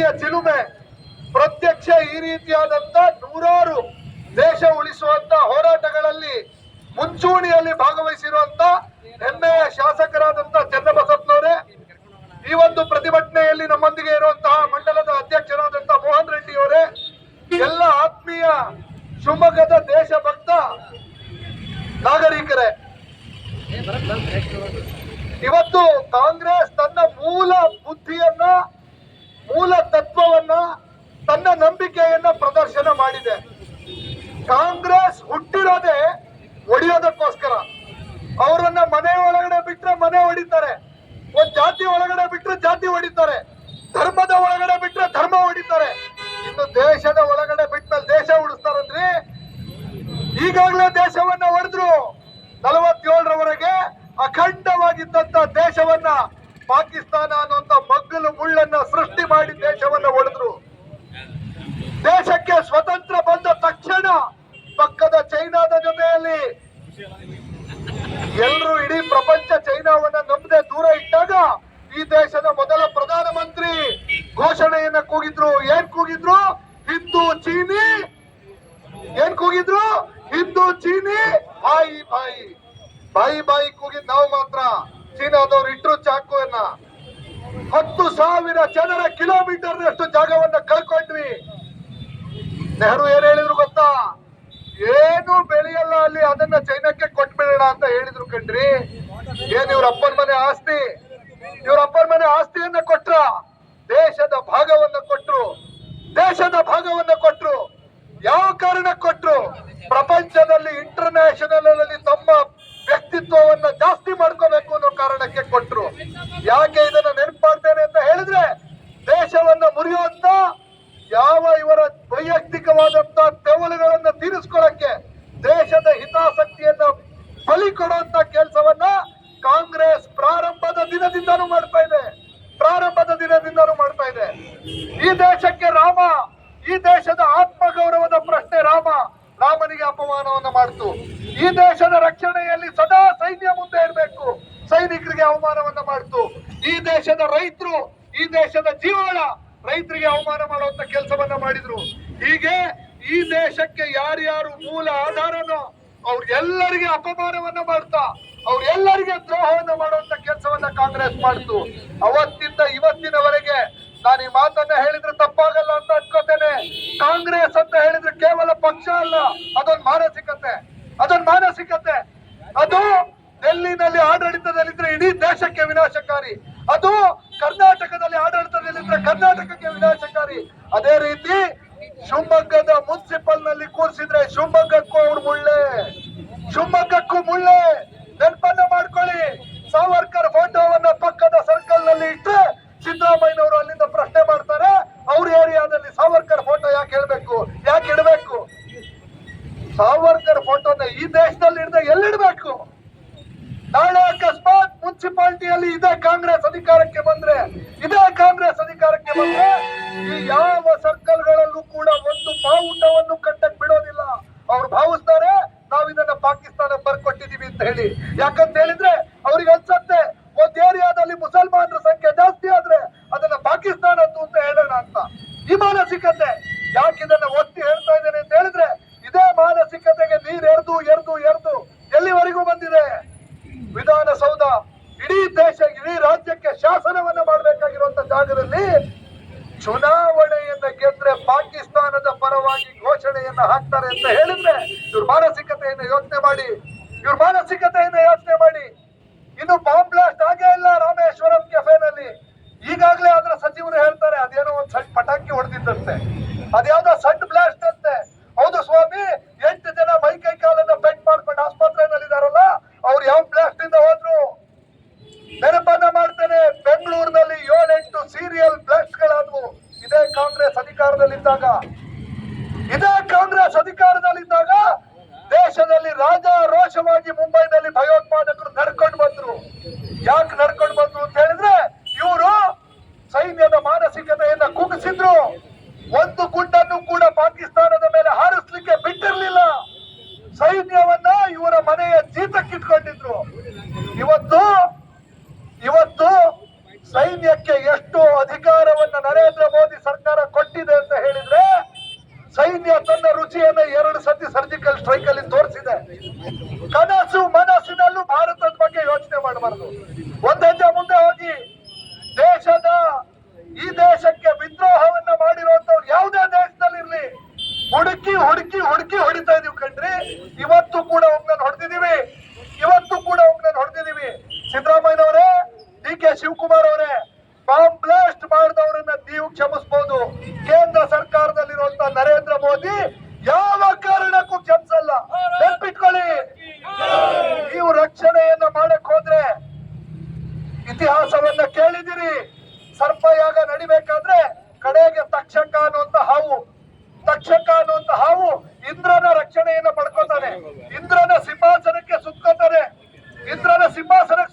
ಶಕ್ತಿಯ ಚಿಲುಮೆ. ಪ್ರತ್ಯಕ್ಷ ಈ ರೀತಿಯಾದಂತ ನೂರಾರು ದೇಶ ಉಳಿಸುವಂತ ಹೋರಾಟಗಳಲ್ಲಿ ಮುಂಚೂಣಿಯಲ್ಲಿ ಭಾಗವಹಿಸಿರುವಂತ ಹೆಮ್ಮೆಯ ಶಾಸಕರಾದಂತ ಚನ್ನಬಸಪ್ಪನವರೇ, ಈ ಒಂದು ಪ್ರತಿಭಟನೆಯಲ್ಲಿ ನಮ್ಮೊಂದಿಗೆ ಇರುವಂತಹ ಮಂಡಲದ ಅಧ್ಯಕ್ಷರಾದಂತ ಮೋಹನ್ ರೆಡ್ಡಿ ಅವರೇ, ಎಲ್ಲ ಆತ್ಮೀಯ ಶಿವಮೊಗ್ಗದ ದೇಶಭಕ್ತ ನಾಗರಿಕರೇ, ಇವತ್ತು ಕಾಂಗ್ರೆಸ್ ತನ್ನ ಮೂಲ ಬುದ್ಧಿಯನ್ನ, ಮೂಲ ತತ್ವವನ್ನ, ತನ್ನ ನಂಬಿಕೆಯನ್ನ ಪ್ರದರ್ಶನ ಮಾಡಿದೆ. ಕಾಂಗ್ರೆಸ್ ಹುಟ್ಟಿರೋದೇ ಹೊಡೆಯೋದಕ್ಕೋಸ್ಕರ. ಅವರನ್ನ ಮನೆ ಒಳಗಡೆ ಬಿಟ್ರೆ ಮನೆ ಹೊಡಿತಾರೆ, ಒಂದ್ ಜಾತಿ ಒಳಗಡೆ ಬಿಟ್ರೆ ಜಾತಿ ಹೊಡಿತಾರೆ, ಧರ್ಮದ ಒಳಗಡೆ ಬಿಟ್ರೆ ಧರ್ಮ ಹೊಡಿತಾರೆ. ಇನ್ನು ದೇಶದ ಒಳಗಡೆ ಬಿಟ್ಮೇಲೆ ದೇಶ ಉಳಿಸ್ತಾರಂದ್ರಿ. ಈಗಾಗಲೇ ದೇಶವನ್ನ ಹೊಡೆದ್ರು. 47ರವರೆಗೆ ಅಖಂಡವಾಗಿದ್ದಂತ ದೇಶವನ್ನ ಪಾಕಿಸ್ತಾನ ಅನ್ನುವಂತ ಮಗ್ಗಲು ಮುಳ್ಳನ್ನ ಸೃಷ್ಟಿ ಮಾಡಿ ದೇಶವನ್ನ ಹೊಡೆದ್ರು. ದೇಶಕ್ಕೆ ಸ್ವತಂತ್ರ ಬಂದ ತಕ್ಷಣ ಪಕ್ಕದ ಚೈನಾದ ಜೊತೆಯಲ್ಲಿ ಎಲ್ಲರೂ ಇಡೀ ಪ್ರಪಂಚ ಚೈನಾವನ್ನ ನಂಬದೆ ದೂರ ಇಟ್ಟಾಗ ಈ ದೇಶದ ಮೊದಲ ಪ್ರಧಾನಮಂತ್ರಿ ಘೋಷಣೆಯನ್ನ ಕೂಗಿದ್ರು. ಏನ್ ಕೂಗಿದ್ರು? ಹಿಂದೂ ಚೀನಿ. ಏನ್ ಕೂಗಿದ್ರು? ಹಿಂದೂ ಚೀನಿ ಬಾಯಿ ಬಾಯಿ ಬಾಯಿ ಬಾಯಿ ಕೂಗಿದ್ ನಾವು ಮಾತ್ರ. ಚೀನಾದವ್ರು ಇಟ್ರು ಚಾಕುವನ್ನ. 10,000 ಜನರ ಕಿಲೋಮೀಟರ್ನಷ್ಟು ಜಾಗವನ್ನ ಕಳ್ಕೊಂಡ್ವಿ. ನೆಹರು ಏನ್ ಹೇಳಿದ್ರು ಗೊತ್ತಾ? ಏನು ಬೆಳೆಯಲ್ಲ ಅಲ್ಲಿ, ಅದನ್ನ ಚೈನಾಕ್ಕೆ ಕೊಟ್ಬಿಡೋಣ ಅಂತ ಹೇಳಿದ್ರು ಕಣ್ರಿ. ಏನ್ ಇವ್ರ ಅಪ್ಪನ ಮನೆ ಆಸ್ತಿ, ಇವ್ರ ಅಪ್ಪನ ಮನೆ ಆಸ್ತಿಯನ್ನ ಕೊಟ್ರ? ದೇಶದ ಭಾಗವನ್ನ ಕೊಟ್ರು. ದೇಶದ ಭಾಗವನ್ನ ಕೊಟ್ರು. ಯಾವ ಕಾರಣ ಕೊಟ್ರು? ಪ್ರಪಂಚದಲ್ಲಿ ಇಂಟರ್ನ್ಯಾಷನಲ್ ಅಲ್ಲಿ ತಮ್ಮ ವ್ಯಕ್ತಿತ್ವವನ್ನ ಜಾಸ್ತಿ ಮಾಡ್ಕೋಬೇಕು ಅನ್ನೋ ಕಾರಣಕ್ಕೆ ಕೊಟ್ರು. ಯಾಕೆ ಇದನ್ನ ನೆನಪು ಮಾಡ್ತೇನೆ ಅಂತ ಹೇಳಿದ್ರೆ, ದೇಶವನ್ನ ಮುರಿಯುವಂತ ಯಾವ ಇವರ ವೈಯಕ್ತಿಕವಾದಂತ ತೆವಲುಗಳನ್ನ ತೀರಿಸ್ಕೊಳ್ಳಕ್ಕೆ, ದೇಶದ ಹಿತಾಸಕ್ತಿಯನ್ನ ಬಲಿ ಕೊಡುವಂತ ಕೆಲಸವನ್ನ ಕಾಂಗ್ರೆಸ್ ಪ್ರಾರಂಭದ ದಿನದಿಂದಲೂ ಮಾಡ್ತಾ ಇದೆ. ಪ್ರಾರಂಭದ ದಿನದಿಂದಲೂ ಮಾಡ್ತಾ ಇದೆ. ಈ ದೇಶಕ್ಕೆ ರಾಮ, ಈ ದೇಶದ ಆತ್ಮಗೌರವದ ಪ್ರಶ್ನೆ ರಾಮನಿಗೆ ಅಪಮಾನವನ್ನ ಮಾಡ್ತು. ಈ ದೇಶದ ರಕ್ಷಣೆಯಲ್ಲಿ ಸದಾ ಸೈನ್ಯ ಮುಂದೆ ಇರಬೇಕು, ಸೈನಿಕರಿಗೆ ಅವಮಾನವನ್ನ ಮಾಡ್ತು. ಈ ದೇಶದ ರೈತರು, ಈ ದೇಶದ ಜೀವಾಳ ರೈತರಿಗೆ ಅವಮಾನ ಮಾಡುವಂತ ಕೆಲಸವನ್ನ ಮಾಡಿದ್ರು. ಹೀಗೆ ಈ ದೇಶಕ್ಕೆ ಯಾರ್ಯಾರು ಮೂಲ ಆಧಾರನೋ ಅವ್ರೆಲ್ಲರಿಗೆ ಅಪಮಾನವನ್ನ ಮಾಡ್ತಾ, ಅವ್ರೆಲ್ಲರಿಗೆ ದ್ರೋಹವನ್ನ ಮಾಡುವಂತ ಕೆಲಸವನ್ನ ಕಾಂಗ್ರೆಸ್ ಮಾಡ್ತು. ಅವತ್ತಿಂದ ಇವತ್ತಿನವರೆಗೆ ನಾನು ಈ ಮಾತನ್ನ ಹೇಳಿದ್ರೆ ತಪ್ಪಾಗಲ್ಲ ಅಂತ ಅನ್ಕೋತೇನೆ. ಕಾಂಗ್ರೆಸ್ ಅಂತ ಹೇಳಿದ್ರೆ ಕೇವಲ ಪಕ್ಷ ಅಲ್ಲ, ಅದೊಂದು ಮಾನಸಿಕತೆ. ಅದೊಂದು ಮಾನಸಿಕತೆ. ಅದು ಡೆಲ್ಲಿನಲ್ಲಿ ಆಡಳಿತದಲ್ಲಿದ್ರೆ ಇಡೀ ದೇಶಕ್ಕೆ ವಿನಾಶಕಾರಿ. ಅದು ಕರ್ನಾಟಕದಲ್ಲಿ ಆಡಳಿತದಲ್ಲಿದ್ರೆ ಕರ್ನಾಟಕಕ್ಕೆ ವಿನಾಶಕಾರಿ. ಅದೇ ರೀತಿ ಶಿವಮೊಗ್ಗದ ಮುನ್ಸಿಪಲ್ ನಲ್ಲಿ ಕೂರಿಸಿದ್ರೆ ಶಿವಮೊಗ್ಗಕ್ಕೂ ಅವ್ರು ಮುಳ್ಳೆ, ಶಿವಮೊಗ್ಗಕ್ಕೂ ಮುಳ್ಳೆ. ನೆನಪನ್ನ ಮಾಡ್ಕೊಳ್ಳಿ. ಸಾವರ್ಕರ್ ಫೋಟೋವನ್ನ ಪಕ್ಕದ ಸರ್ಕಲ್ ನಲ್ಲಿ ಇಟ್ಟರೆ ಸಿದ್ದರಾಮಯ್ಯನವರು ಅಲ್ಲಿಂದ ಪ್ರಶ್ನೆ ಮಾಡ್ತಾರೆ, ಅವ್ರ ಏರಿಯಾದಲ್ಲಿ ಸಾವರ್ಕರ್ ಫೋಟೋ ಯಾಕೆ ಹೇಳ್ಬೇಕು, ಯಾಕೆ ಇಡಬೇಕು? ಸಾವರ್ಕರ್ ಫೋಟೋನ ಈ ದೇಶದಲ್ಲಿ ಇಡದೆ ಎಲ್ಲಿಡ್ಬೇಕು? ನಾಳೆ ಅಕಸ್ಮಾತ್ ಮುನ್ಸಿಪಾಲಿಟಿಯಲ್ಲಿ ಇದೇ ಕಾಂಗ್ರೆಸ್ ಅಧಿಕಾರಕ್ಕೆ ಬಂದ್ರೆ, ಈ ಯಾವ ಸರ್ಕಲ್ಗಳಲ್ಲೂ ಕೂಡ ಒಂದು ಬಾವುಟವನ್ನು ಕಟ್ಟಕ್ ಬಿಡೋದಿಲ್ಲ. ಅವ್ರು ಭಾವಿಸ್ತಾರೆ ನಾವ್ ಇದನ್ನ ಪಾಕಿಸ್ತಾನ ಬರ್ಕೊಟ್ಟಿದೀವಿ ಅಂತ ಹೇಳಿ. ಯಾಕಂತ ಹೇಳಿದ್ರೆ ಅವ್ರಿಗೆ ಅನ್ಸತ್ತೆ ಒಂದ್ ಏರಿಯಾದಲ್ಲಿ ಮುಸಲ್ಮಾನರ ಸಂಖ್ಯೆ ಜಾಸ್ತಿ ಆದ್ರೆ ಅದನ್ನ ಪಾಕಿಸ್ತಾನದ್ದು ಅಂತ ಹೇಳೋಣ ಅಂತ. ಈ ಮಾನಸಿಕತೆ. ಯಾಕೆ ಇದನ್ನ ಒತ್ತಿ ಹೇಳ್ತಾ ಇದ್ದೇನೆ ಅಂತ ಹೇಳಿದ್ರೆ, ಇದೇ ಮಾನಸಿಕತೆಗೆ ನೀರ್ ಎರ್ದು ಎಲ್ಲಿವರೆಗೂ ಬಂದಿದೆ? ವಿಧಾನಸೌಧ ಇಡೀ ದೇಶ, ಇಡೀ ರಾಜ್ಯಕ್ಕೆ ಶಾಸನವನ್ನ ಮಾಡಬೇಕಾಗಿರುವಂತ ಜಾಗದಲ್ಲಿ ಚುನಾವಣೆಯನ್ನ ಗೆದ್ರೆ ಪಾಕಿಸ್ತಾನದ ಪರವಾಗಿ ಘೋಷಣೆಯನ್ನ ಹಾಕ್ತಾರೆ ಅಂತ ಹೇಳಿದ್ರೆ, ಇವ್ರ ಮಾನಸಿಕತೆಯನ್ನ ಯೋಚನೆ ಮಾಡಿ. ಇನ್ನು ಬಾಂಬ್ ಬ್ಲಾಸ್ಟ್ ಆಗೇ ಇಲ್ಲ ರಾಮೇಶ್ವರಂ ಕೆಫೆನಲ್ಲಿ. ಈಗಾಗಲೇ ಅದರ ಸಚಿವರು ಹೇಳ್ತಾರೆ ಅದೇನೋ ಒಂದ್ ಸಣ್ಣ ಪಟಾಕಿ ಹೊಡೆದಿದ್ದಂತೆ, ಅದ್ಯಾವ್ದೋ ಸಣ್ಣ ಬ್ಲಾಸ್ಟ್ ಅಂತೆ. ಹೌದು ಸ್ವಾಮಿ, 8 ಜನ ಮೈಕೈ ಕಾಲನ್ನ ಬೆಟ್ ಮಾಡ್ಕೊಂಡು ಆಸ್ಪತ್ರೆಯಲ್ಲಿ ಇದಾರಲ್ಲ, ಅವ್ರು ಯಾವ ಬ್ಲಾಸ್ಟ್ ಇಂದ ಹೋದ್ರು? ನೆನಪನ್ನ ಮಾಡ್ತೇನೆ, ಬೆಂಗಳೂರಿನಲ್ಲಿ 7-8 ಸೀರಿಯಲ್ ಬ್ಲಾಸ್ಟ್ ಗಳಾದ್ವು ಇದೇ ಕಾಂಗ್ರೆಸ್ ಅಧಿಕಾರದಲ್ಲಿದ್ದಾಗ. ದೇಶದಲ್ಲಿ ರಾಜಾರೋಷವಾಗಿ ಮುಂಬೈನಲ್ಲಿ ಭಯೋತ್ಪಾದಕರು ನಡ್ಕೊಂಡು ಬಂದ್ರು. ಯಾಕೆ ನಡ್ಕೊಂಡು ಬಂದ್ರು ಅಂತ ಹೇಳಿದ್ರೆ, ಇವರು ಸೈನ್ಯದ ಮಾನಸಿಕತೆಯನ್ನ ಕುಗ್ಗಿಸಿದ್ರು. ಒಂದು ಗುಂಡನ್ನು ಕೂಡ ಪಾಕಿಸ್ತಾನದ ಮೇಲೆ ಹಾರಿಸ್ಲಿಕ್ಕೆ ಬಿಟ್ಟಿರ್ಲಿಲ್ಲ. ಸೈನ್ಯವನ್ನ ಇವರ ಮನೆಯ ಜೀತಕ್ಕಿಟ್ಕೊಂಡಿದ್ರು. ಇವತ್ತು ಸೈನ್ಯಕ್ಕೆ ಎಷ್ಟು ಅಧಿಕಾರವನ್ನ ನರೇಂದ್ರ ಮೋದಿ ಸರ್ಕಾರ ಸರ್ಜಿಕಲ್ ಸ್ಟ್ರೈಕ್ ಅಲ್ಲಿ ತೋರಿಸಿದೆ. ಕನಸು ಮನಸ್ಸಿನಲ್ಲೂ ಭಾರತದ ಬಗ್ಗೆ ಯೋಚನೆ ಮಾಡಬಾರದು. ಒಂದ್ ಹೆಜ್ಜೆ ಮುಂದೆ ಹೋಗಿ ಈ ದೇಶಕ್ಕೆ ವಿದ್ರೋಹವನ್ನ ಮಾಡಿರುವಂತವ್ರು ಯಾವುದೇ ದೇಶದಲ್ಲಿರ್ಲಿ ಹುಡುಕಿ ಹುಡುಕಿ ಹುಡುಕಿ ಹೊಡಿತಾ ಇದೀವಿ ಕಣ್ರಿ. ಇವತ್ತು ಕೂಡ ಒಬ್ಬನ ಹೊಡೆದಿದೀವಿ, ಸಿದ್ದರಾಮಯ್ಯನವರೇ, ಡಿ ಕೆ ಶಿವಕುಮಾರ್ ಅವರೇ, ಬಾಂಬ್ ಬ್ಲಾಸ್ಟ್ ಮಾಡಿದವರನ್ನ ನೀವು ಕ್ಷಮಿಸಬಹುದು. ಕೇಂದ್ರ ಸರ್ಕಾರದಲ್ಲಿರುವಂತ ನರೇಂದ್ರ ಮೋದಿ ಯಾವ ಕಾರಣಕ್ಕೂ ಕ್ಷಮಿಸಲ್ಲ. ನೆನ್ಪಿಟ್ಕೊಳ್ಳಿ, ನೀವು ರಕ್ಷಣೆಯನ್ನ ಮಾಡಕ್ ಹೋದ್ರೆ ಇತಿಹಾಸವನ್ನ ಕೇಳಿದಿರಿ. ಸರ್ಪಯಾಗ ನಡಿಬೇಕಾದ್ರೆ ಕಡೆಗೆ ತಕ್ಷಕ ಅನ್ನುವಂತ ಹಾವು ಇಂದ್ರನ ರಕ್ಷಣೆಯನ್ನ ಪಡ್ಕೋತಾನೆ, ಇಂದ್ರನ ಸಿಂಹಾಸನಕ್ಕೆ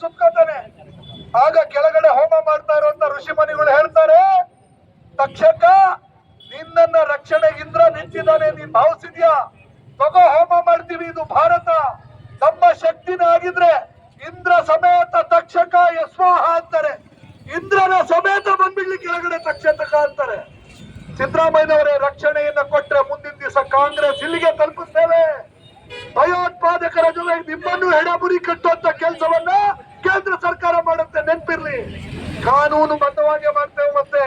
ಸುತ್ಕೋತಾನೆ. ಆಗ ಕೆಳಗಡೆ ಹೋಮ ಮಾಡ್ತಾ ಇರುವಂತ ಋಷಿ ಮುನಿಗಳು ಹೇಳ್ತಾರೆ, ತಕ್ಷಕ ನಿನ್ನ ರಕ್ಷಣೆಗೆ ಇಂದ್ರ ನಿಂತಿದ್ದಾನೆ, ನೀನ್ ಭಾವಿಸಿದ್ಯಾ? ತಗೋ, ಹೋಮ ಮಾಡ್ತೀವಿ, ಇದು ಭಾರತ, ನಮ್ಮ ಶಕ್ತಿನ ಆಗಿದ್ರೆ ಇಂದ್ರ ಸಮೇತ ತಕ್ಷಕ ಯಸ್ವಾಹ ಅಂತಾರೆ. ಇಂದ್ರನ ಸಮೇತ ಬಂದ್ಬಿಡ್ಲಿ ಕೆಳಗಡೆ ತಕ್ಷಕ ಅಂತಾರೆ. ಸಿದ್ದರಾಮಯ್ಯನವರೇ, ರಕ್ಷಣೆಯನ್ನ ಕೊಟ್ರೆ ಮುಂದಿನ ದಿವಸ ಕಾಂಗ್ರೆಸ್ ಇಲ್ಲಿಗೆ ತಲುಪಿಸ್ತೇವೆ. ಭಯೋತ್ಪಾದಕರ ಜೊತೆ ನಿಮ್ಮನ್ನು ಹೆಡಬುರಿ ಕಟ್ಟುವಂತ ಕೆಲಸವನ್ನ ಕೇಂದ್ರ ಸರ್ಕಾರ ಮಾಡುತ್ತೆ, ನೆನ್ಪಿರ್ಲಿ. ಕಾನೂನು ಬದ್ಧವಾಗಿ ಮಾಡ್ತೇವೆ, ಮತ್ತೆ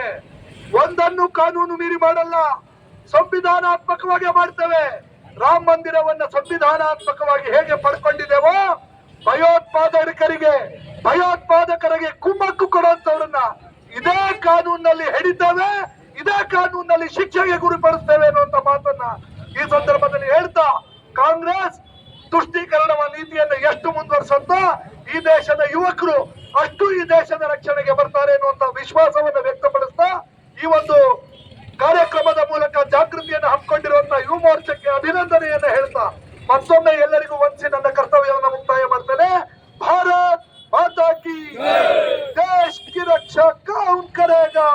ಒಂದನ್ನು ಕಾನೂನು ಮೀರಿ ಮಾಡಲ್ಲ, ಸಂವಿಧಾನಾತ್ಮಕವಾಗಿ ಮಾಡ್ತೇವೆ. ರಾಮ ಮಂದಿರವನ್ನ ಸಂವಿಧಾನಾತ್ಮಕವಾಗಿ ಹೇಗೆ ಪಡ್ಕೊಂಡಿದ್ದೇವೋ, ಭಯೋತ್ಪಾದಕರಿಗೆ ಕುಮ್ಮಕ್ಕು ಕೊಡುವಂತವ್ರನ್ನ ಇದೇ ಕಾನೂನಿನಲ್ಲಿ ಹಿಡಿತೇವೆ, ಇದೇ ಕಾನೂನಿನಲ್ಲಿ ಶಿಕ್ಷೆಗೆ ಗುರಿಪಡಿಸ್ತೇವೆ ಅನ್ನುವಂತ ಮಾತನ್ನ ಈ ಸಂದರ್ಭದಲ್ಲಿ ಹೇಳ್ತಾ, ಕಾಂಗ್ರೆಸ್ ತುಷ್ಟೀಕರಣ ನೀತಿಯನ್ನು ಎಷ್ಟು ಮುಂದುವರಿಸುತ್ತೋ ಈ ದೇಶದ ಯುವಕರು ಅಷ್ಟು ಈ ದೇಶದ ರಕ್ಷಣೆಗೆ ಬರ್ತಾರೆ ಅನ್ನುವಂತ ವಿಶ್ವಾಸವನ್ನು ವ್ಯಕ್ತಪಡಿಸ್ತಾ, ಈ ಒಂದು ಕಾರ್ಯಕ್ರಮದ ಮೂಲಕ ಜಾಗೃತಿಯನ್ನು ಹಮ್ಮಿಕೊಂಡಿರುವಂತಹ ಯುವ ಮೋರ್ಚಾಕ್ಕೆ ಅಭಿನಂದನೆಯನ್ನ ಹೇಳ್ತಾ ಮತ್ತೊಮ್ಮೆ ಎಲ್ಲರಿಗೂ ವಂದಿಸಿ ನನ್ನ ಕರ್ತವ್ಯವನ್ನು ಮುಕ್ತಾಯ ಮಾಡ್ತೇನೆ. ಭಾರತ್ ಮಾತಾ ಕಿ ದೇಶ ಕಿ ರಕ್ಷಾ ಕೌನ್ ಕರೇಗಾ?